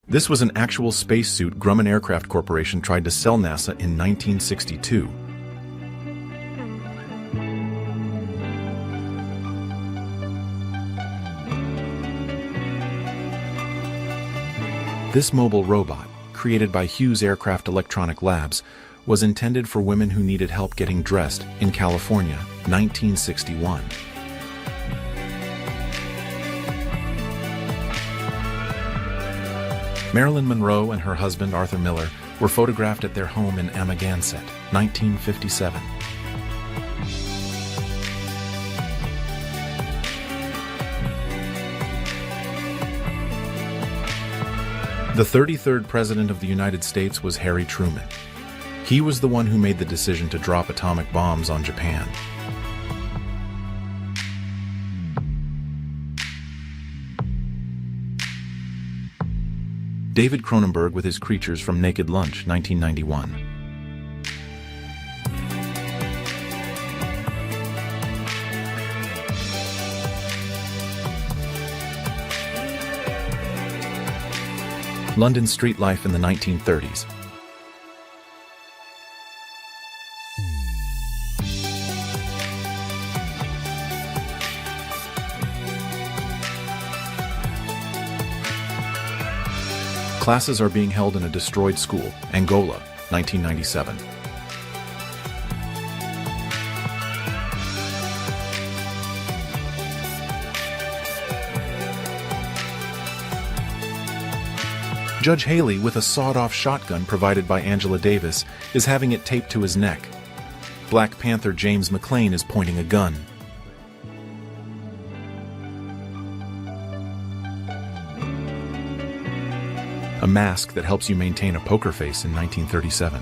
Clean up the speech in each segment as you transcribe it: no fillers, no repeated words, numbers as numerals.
This was an actual spacesuit Grumman Aircraft Corporation tried to sell NASA in 1962. This mobile robot, created by Hughes Aircraft Electronic Labs, was intended for women who needed help getting dressed in California, 1961. Marilyn Monroe and her husband, Arthur Miller, were photographed at their home in Amagansett, 1957. The 33rd President of the United States was Harry Truman. He was the one who made the decision to drop atomic bombs on Japan. David Cronenberg with his Creatures from Naked Lunch, 1991. London street life in the 1930s. Classes are being held in a destroyed school, Angola, 1997. Judge Haley, with a sawed-off shotgun provided by Angela Davis, is having it taped to his neck. Black Panther James McClane is pointing a gun. A mask that helps you maintain a poker face in 1937.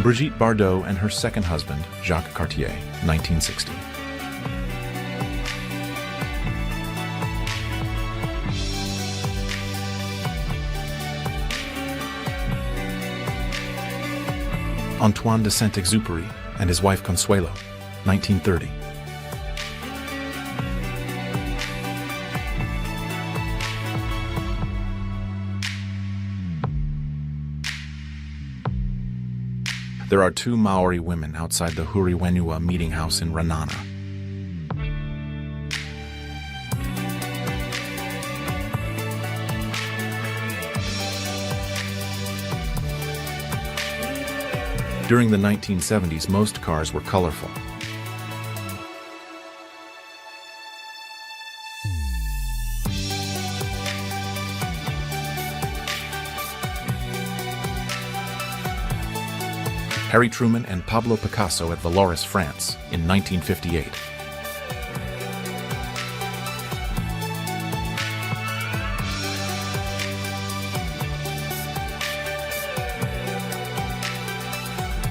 Brigitte Bardot and her second husband, Jacques Cartier, 1960. Antoine de Saint-Exupéry and his wife Consuelo, 1930. There are two Maori women outside the Huriwenua meeting house in Renana. During the 1970s, most cars were colorful. Harry Truman and Pablo Picasso at Valoris, France, in 1958.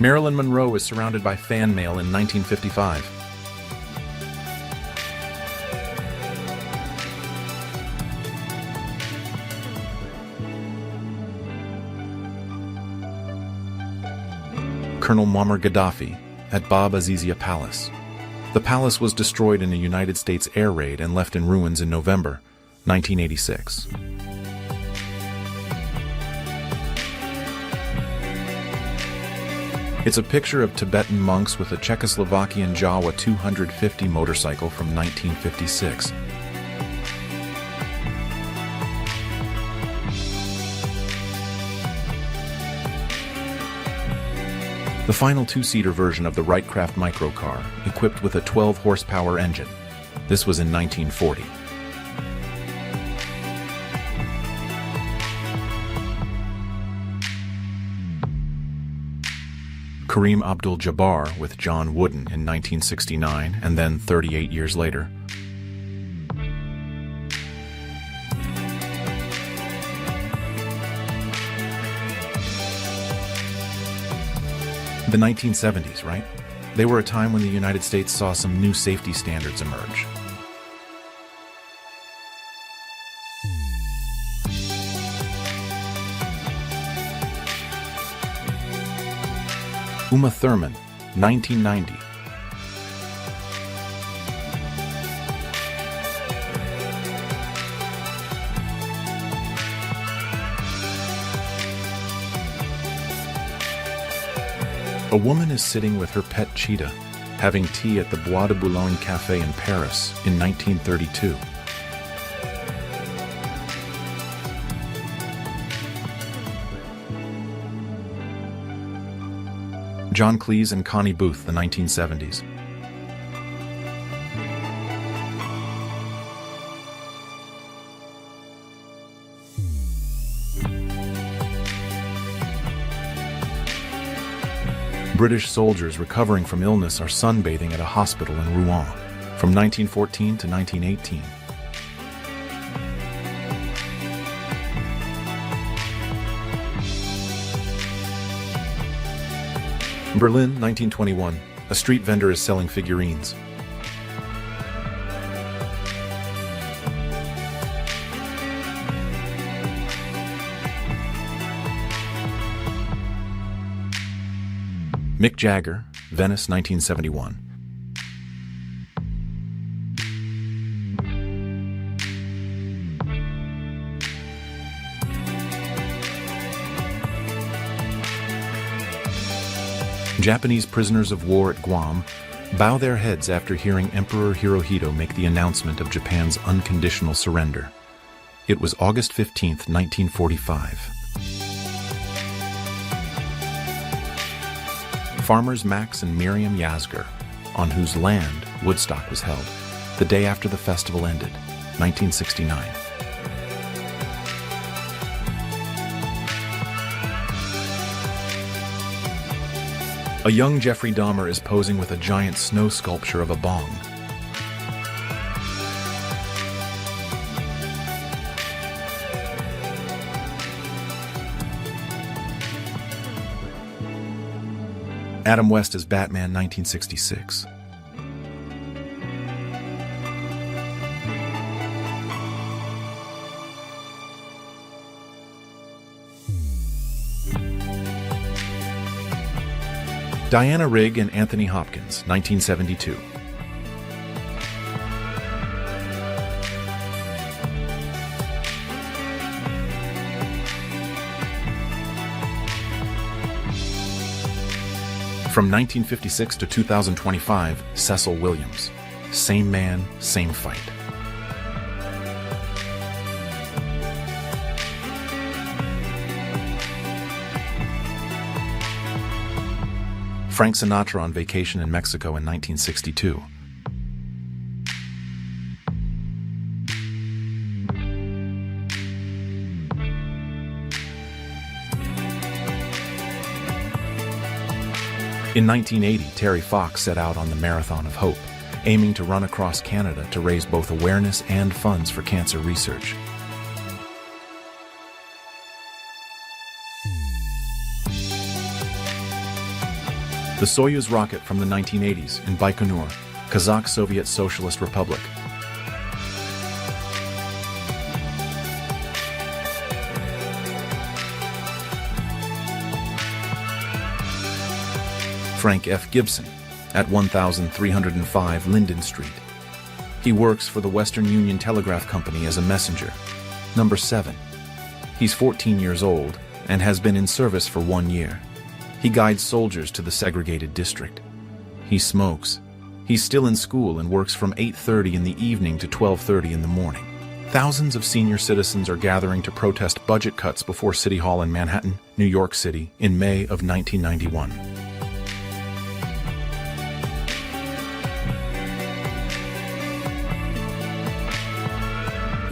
Marilyn Monroe is surrounded by fan mail in 1955. Colonel Muammar Gaddafi at Bab Azizia Palace. The palace was destroyed in a United States air raid and left in ruins in November 1986. It's a picture of Tibetan monks with a Czechoslovakian Jawa 250 motorcycle from 1956. The final two-seater version of the Wright-Craft microcar, equipped with a 12-horsepower engine. This was in 1940. Kareem Abdul-Jabbar with John Wooden in 1969, and then 38 years later. The 1970s, right? They were a time when the United States saw some new safety standards emerge. Uma Thurman, 1990. A woman is sitting with her pet cheetah, having tea at the Bois de Boulogne Café in Paris in 1932. John Cleese and Connie Booth, the 1970s. British soldiers recovering from illness are sunbathing at a hospital in Rouen from 1914 to 1918. Berlin, 1921. A street vendor is selling figurines. Mick Jagger, Venice, 1971. Japanese prisoners of war at Guam bow their heads after hearing Emperor Hirohito make the announcement of Japan's unconditional surrender. It was August 15, 1945. Farmers Max and Miriam Yasgur, on whose land Woodstock was held, the day after the festival ended, 1969. A young Jeffrey Dahmer is posing with a giant snow sculpture of a bong. Adam West as Batman, 1966. Diana Rigg and Anthony Hopkins, 1972. From 1956 to 2025, Cecil Williams. Same man, same fight. Frank Sinatra on vacation in Mexico in 1962. In 1980, Terry Fox set out on the Marathon of Hope, aiming to run across Canada to raise both awareness and funds for cancer research. The Soyuz rocket from the 1980s in Baikonur, Kazakh Soviet Socialist Republic. Frank F. Gibson, at 1305 Linden Street. He works for the Western Union Telegraph Company as a messenger. Number 7. He's 14 years old and has been in service for 1 year. He guides soldiers to the segregated district. He smokes. He's still in school and works from 8:30 in the evening to 12:30 in the morning. Thousands of senior citizens are gathering to protest budget cuts before City Hall in Manhattan, New York City, in May of 1991.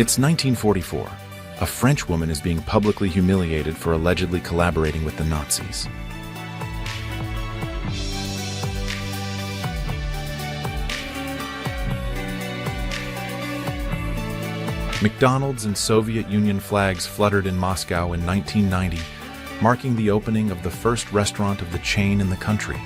It's 1944. A French woman is being publicly humiliated for allegedly collaborating with the Nazis. McDonald's and Soviet Union flags fluttered in Moscow in 1990, marking the opening of the first restaurant of the chain in the country.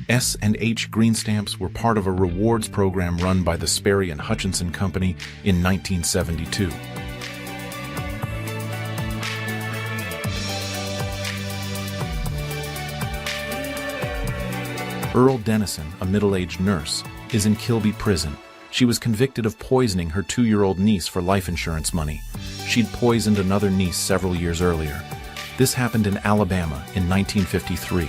S&H green stamps were part of a rewards program run by the Sperry and Hutchinson Company in 1972. Earl Dennison, a middle-aged nurse, is in Kilby Prison. She was convicted of poisoning her 2-year-old niece for life insurance money. She'd poisoned another niece several years earlier. This happened in Alabama in 1953.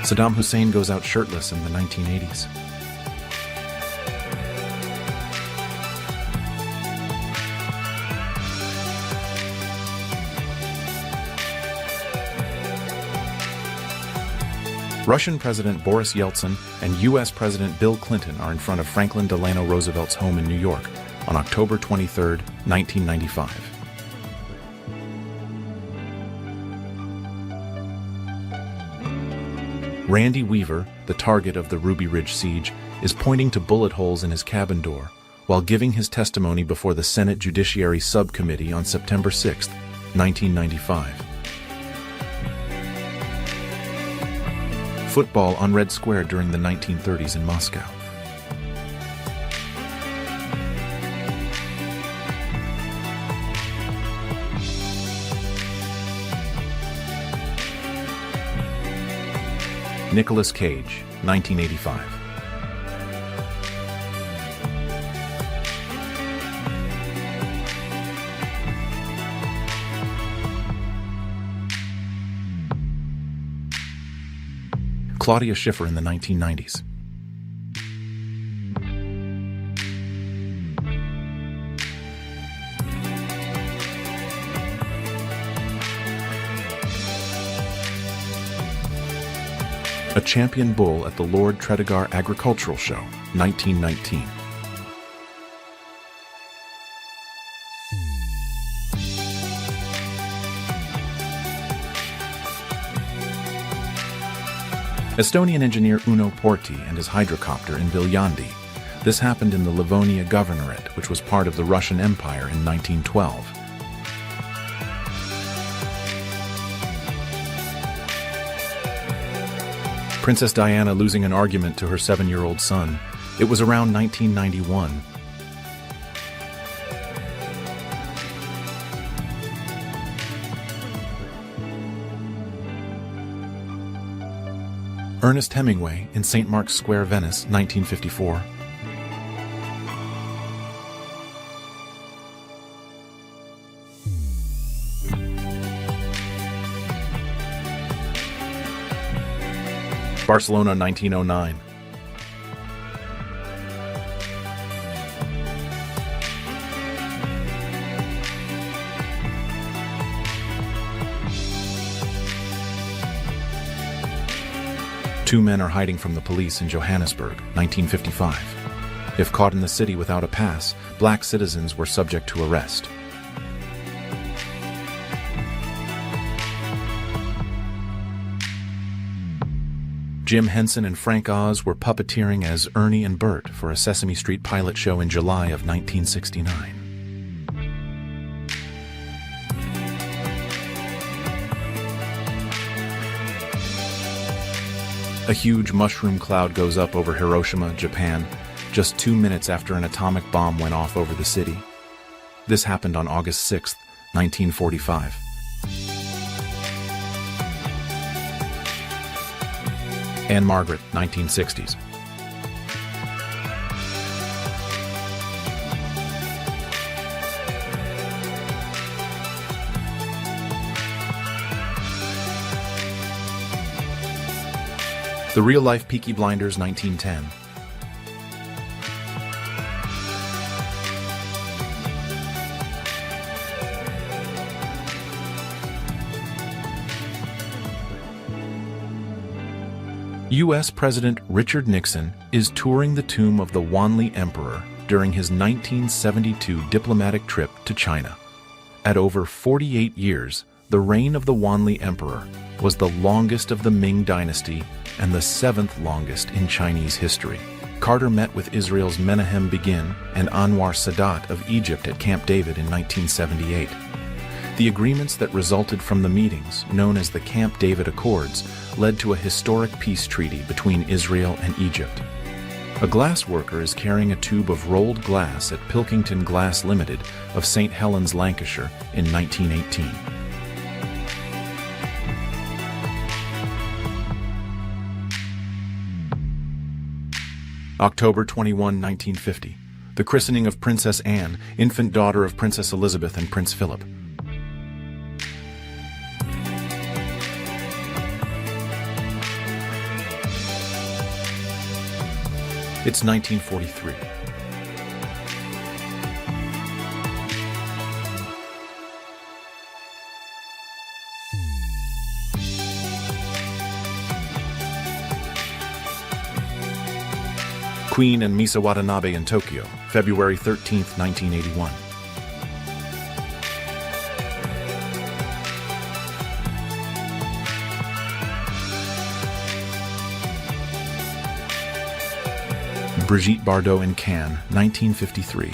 Saddam Hussein goes out shirtless in the 1980s. Russian President Boris Yeltsin and U.S. President Bill Clinton are in front of Franklin Delano Roosevelt's home in New York on October 23, 1995. Randy Weaver, the target of the Ruby Ridge siege, is pointing to bullet holes in his cabin door while giving his testimony before the Senate Judiciary Subcommittee on September 6, 1995. Football on Red Square during the 1930s in Moscow. Nicolas Cage, 1985. Claudia Schiffer in the 1990s. A champion bull at the Lord Tredegar Agricultural Show, 1919. Estonian engineer Uno Porti and his hydrocopter in Viljandi. This happened in the Livonia Governorate, which was part of the Russian Empire in 1912. Princess Diana losing an argument to her 7-year-old son. It was around 1991. Ernest Hemingway in St. Mark's Square, Venice, 1954. Barcelona, 1909. Two men are hiding from the police in Johannesburg, 1955. If caught in the city without a pass, black citizens were subject to arrest. Jim Henson and Frank Oz were puppeteering as Ernie and Bert for a Sesame Street pilot show in July of 1969. A huge mushroom cloud goes up over Hiroshima, Japan, just 2 minutes after an atomic bomb went off over the city. This happened on August 6, 1945. Anne Margaret, 1960s. The real-life Peaky Blinders, 1910. U.S. President Richard Nixon is touring the tomb of the Wanli Emperor during his 1972 diplomatic trip to China. At over 48 years, the reign of the Wanli Emperor was the longest of the Ming dynasty and the 7th longest in Chinese history. Carter met with Israel's Menahem Begin and Anwar Sadat of Egypt at Camp David in 1978. The agreements that resulted from the meetings, known as the Camp David Accords, led to a historic peace treaty between Israel and Egypt. A glass worker is carrying a tube of rolled glass at Pilkington Glass Limited of St. Helens, Lancashire in 1918. October 21, 1950. The christening of Princess Anne, infant daughter of Princess Elizabeth and Prince Philip. It's 1943. Queen and Misa Watanabe in Tokyo, February 13, 1981. Brigitte Bardot in Cannes, 1953.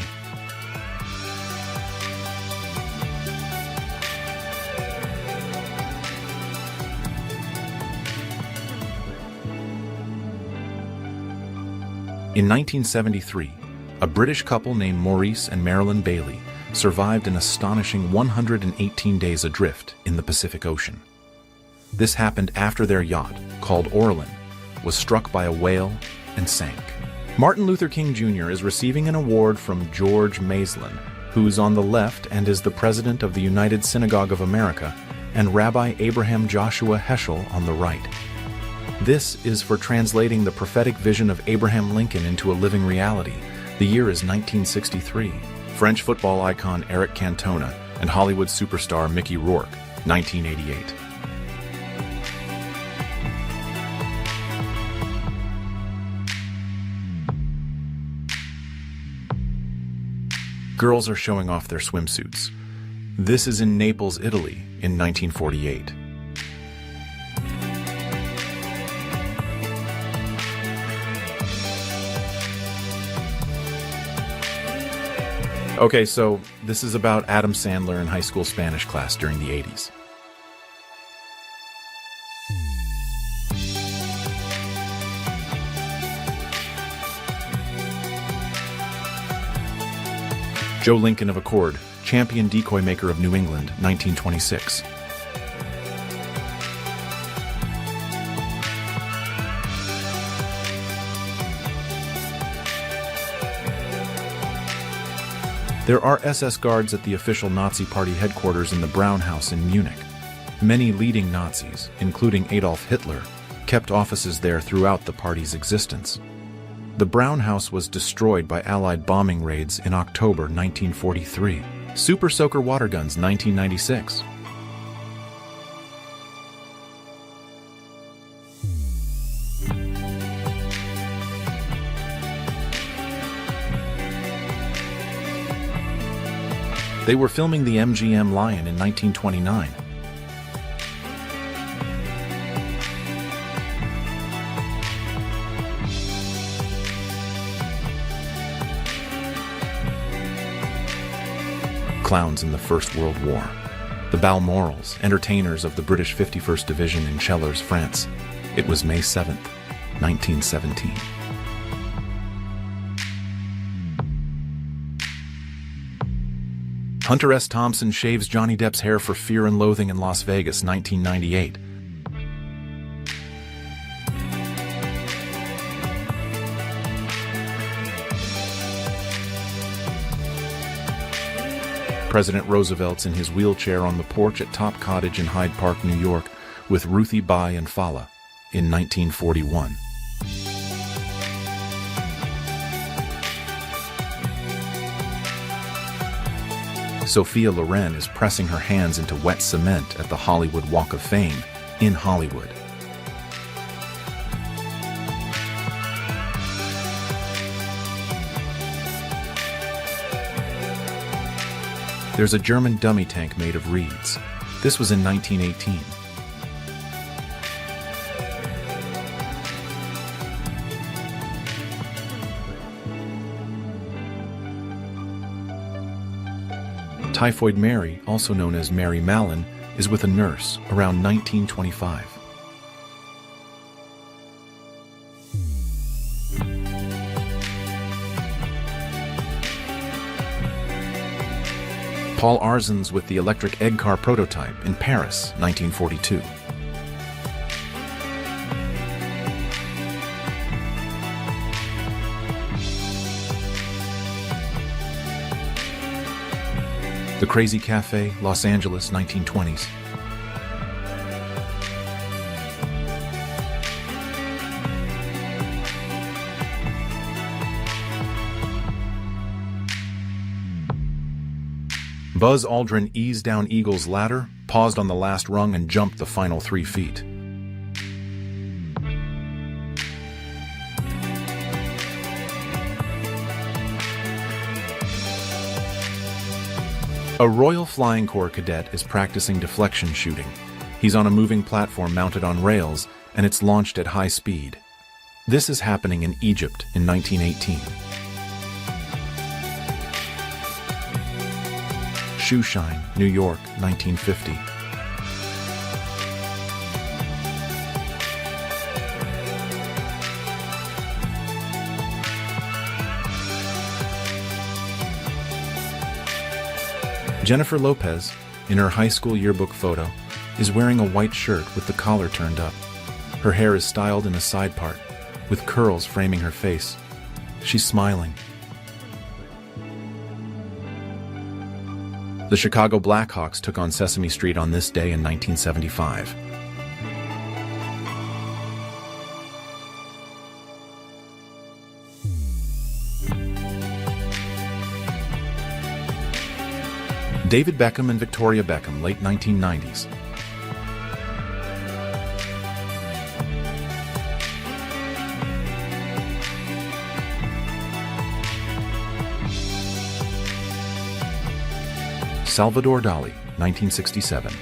In 1973, a British couple named Maurice and Marilyn Bailey survived an astonishing 118 days adrift in the Pacific Ocean. This happened after their yacht, called Orlin, was struck by a whale and sank. Martin Luther King Jr. is receiving an award from George Maislin, who's on the left and is the president of the United Synagogue of America, and Rabbi Abraham Joshua Heschel on the right. This is for translating the prophetic vision of Abraham Lincoln into a living reality. The year is 1963. French football icon Eric Cantona and Hollywood superstar Mickey Rourke, 1988. Girls are showing off their swimsuits. This is in Naples, Italy, in 1948. Okay, so this is about Adam Sandler in high school Spanish class during the 80s. Joe Lincoln of Accord, champion decoy maker of New England, 1926. There are SS guards at the official Nazi Party headquarters in the Brown House in Munich. Many leading Nazis, including Adolf Hitler, kept offices there throughout the party's existence. The Brown House was destroyed by Allied bombing raids in October 1943. Super Soaker water guns, 1996. They were filming the MGM Lion in 1929. Clowns in the First World War. The Balmorals, entertainers of the British 51st Division in Chellers, France. It was May 7th, 1917. Hunter S. Thompson shaves Johnny Depp's hair for Fear and Loathing in Las Vegas, 1998. President Roosevelt's in his wheelchair on the porch at Top Cottage in Hyde Park, New York, with Ruthie Bai and Fala in 1941. Sophia Loren is pressing her hands into wet cement at the Hollywood Walk of Fame in Hollywood. There's a German dummy tank made of reeds. This was in 1918. Typhoid Mary, also known as Mary Mallon, is with a nurse around 1925. Paul Arzens with the electric egg car prototype in Paris, 1942. The Crazy Cafe, Los Angeles, 1920s. Buzz Aldrin eased down Eagle's ladder, paused on the last rung, and jumped the final 3 feet. A Royal Flying Corps cadet is practicing deflection shooting. He's on a moving platform mounted on rails, and it's launched at high speed. This is happening in Egypt in 1918. Shoeshine, New York, 1950. Jennifer Lopez, in her high school yearbook photo, is wearing a white shirt with the collar turned up. Her hair is styled in a side part, with curls framing her face. She's smiling. The Chicago Blackhawks took on Sesame Street on this day in 1975. David Beckham and Victoria Beckham, late 1990s. Salvador Dali, 1967.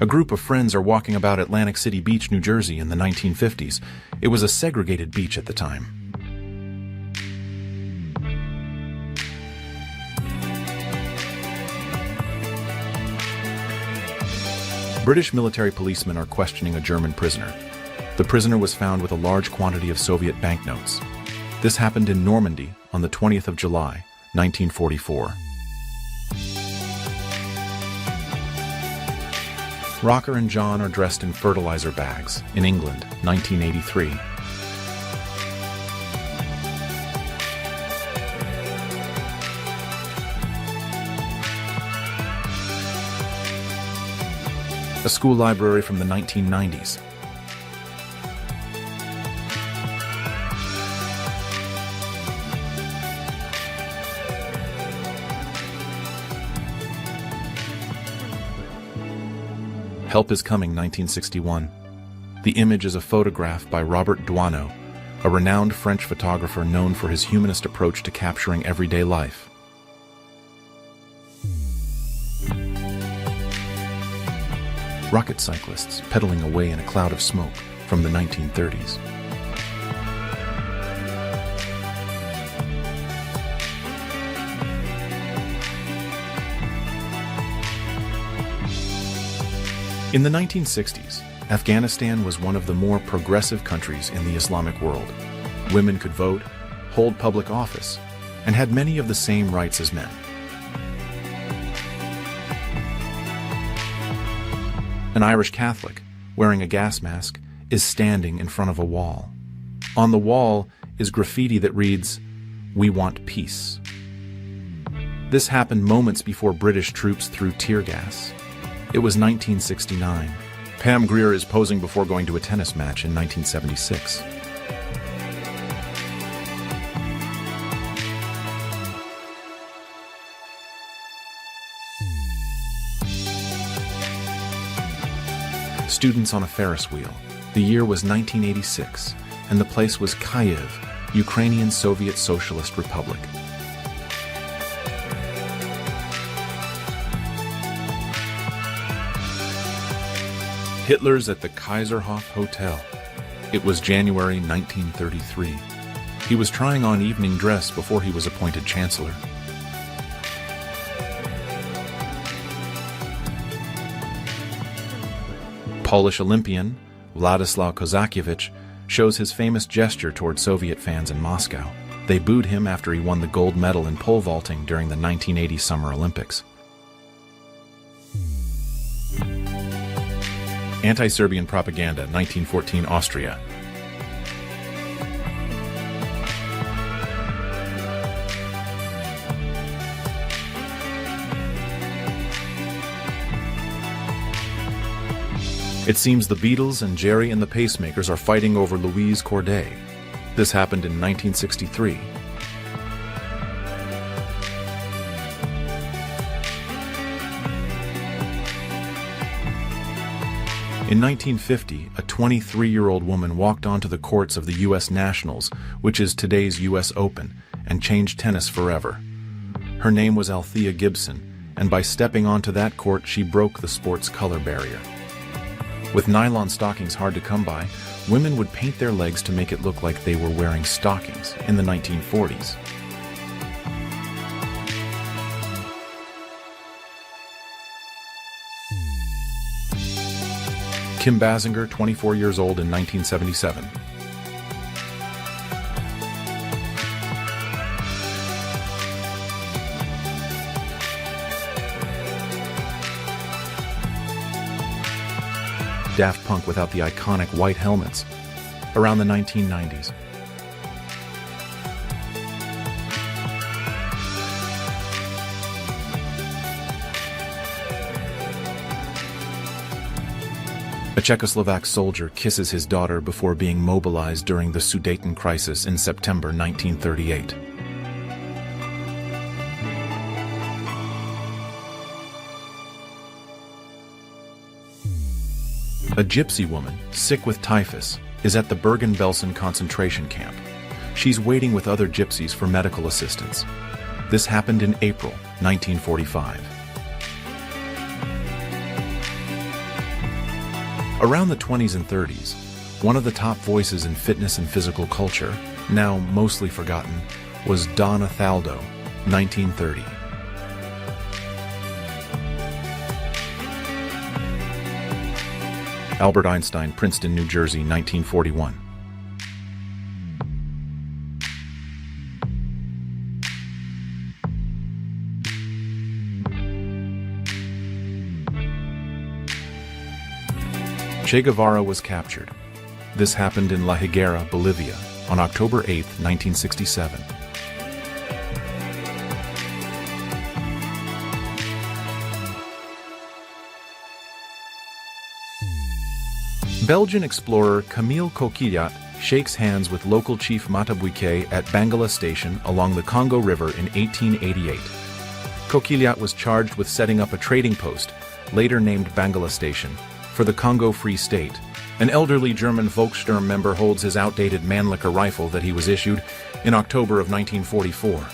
A group of friends are walking about Atlantic City Beach, New Jersey in the 1950s. It was a segregated beach at the time. British military policemen are questioning a German prisoner. The prisoner was found with a large quantity of Soviet banknotes. This happened in Normandy on the 20th of July, 1944. Rocker and John are dressed in fertilizer bags in England, 1983. A school library from the 1990s. Help is Coming, 1961. The image is a photograph by Robert Doisneau, a renowned French photographer known for his humanist approach to capturing everyday life. Rocket cyclists pedaling away in a cloud of smoke from the 1930s. In the 1960s, Afghanistan was one of the more progressive countries in the Islamic world. Women could vote, hold public office, and had many of the same rights as men. An Irish Catholic, wearing a gas mask, is standing in front of a wall. On the wall is graffiti that reads, "We want peace." This happened moments before British troops threw tear gas. It was 1969. Pam Grier is posing before going to a tennis match in 1976. Students on a Ferris wheel. The year was 1986, and the place was Kyiv, Ukrainian Soviet Socialist Republic. Hitler's at the Kaiserhof Hotel. It was January 1933. He was trying on evening dress before he was appointed chancellor. Polish Olympian Władysław Kozakiewicz shows his famous gesture toward Soviet fans in Moscow. They booed him after he won the gold medal in pole vaulting during the 1980 Summer Olympics. Anti-Serbian propaganda, 1914 Austria. It seems the Beatles and Jerry and the Pacemakers are fighting over Louise Corday. This happened in 1963. In 1950, a 23-year-old woman walked onto the courts of the U.S. Nationals, which is today's U.S. Open, and changed tennis forever. Her name was Althea Gibson, and by stepping onto that court, she broke the sport's color barrier. With nylon stockings hard to come by, women would paint their legs to make it look like they were wearing stockings in the 1940s. Kim Basinger, 24 years old in 1977. Daft Punk without the iconic white helmets. Around the 1990s. A Czechoslovak soldier kisses his daughter before being mobilized during the Sudeten crisis in September 1938. A gypsy woman, sick with typhus, is at the Bergen-Belsen concentration camp. She's waiting with other gypsies for medical assistance. This happened in April 1945. Around the 20s and 30s, one of the top voices in fitness and physical culture, now mostly forgotten, was Donna Thaldo, 1930. Albert Einstein, Princeton, New Jersey, 1941. Che Guevara was captured. This happened in La Higuera, Bolivia, on October 8, 1967. Belgian explorer Camille Coquillat shakes hands with local chief Matabuike at Bangala Station along the Congo River in 1888. Coquillat was charged with setting up a trading post, later named Bangala Station, for the Congo Free State. An elderly German Volkssturm member holds his outdated Mannlicher rifle that he was issued in October of 1944.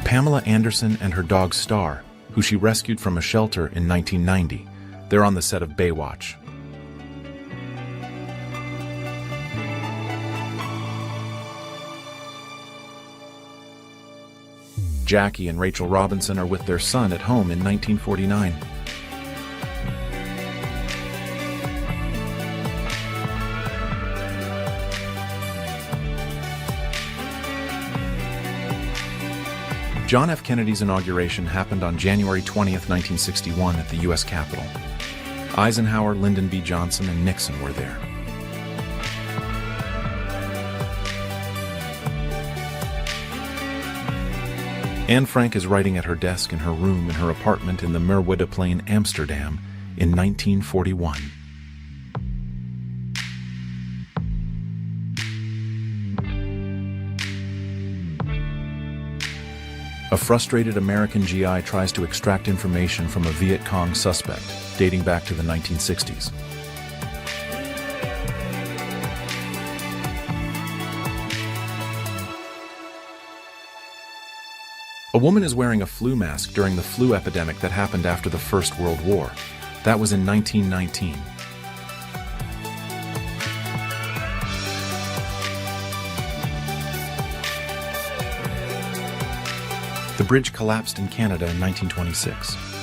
Pamela Anderson and her dog Star, who she rescued from a shelter in 1990. They're on the set of Baywatch. Jackie and Rachel Robinson are with their son at home in 1949. John F. Kennedy's inauguration happened on January 20, 1961 at the U.S. Capitol. Eisenhower, Lyndon B. Johnson, and Nixon were there. Anne Frank is writing at her desk in her room in her apartment in the Merwedeplein, Amsterdam, in 1941. A frustrated American GI tries to extract information from a Viet Cong suspect, dating back to the 1960s. A woman is wearing a flu mask during the flu epidemic that happened after the First World War. That was in 1919. The bridge collapsed in Canada in 1926.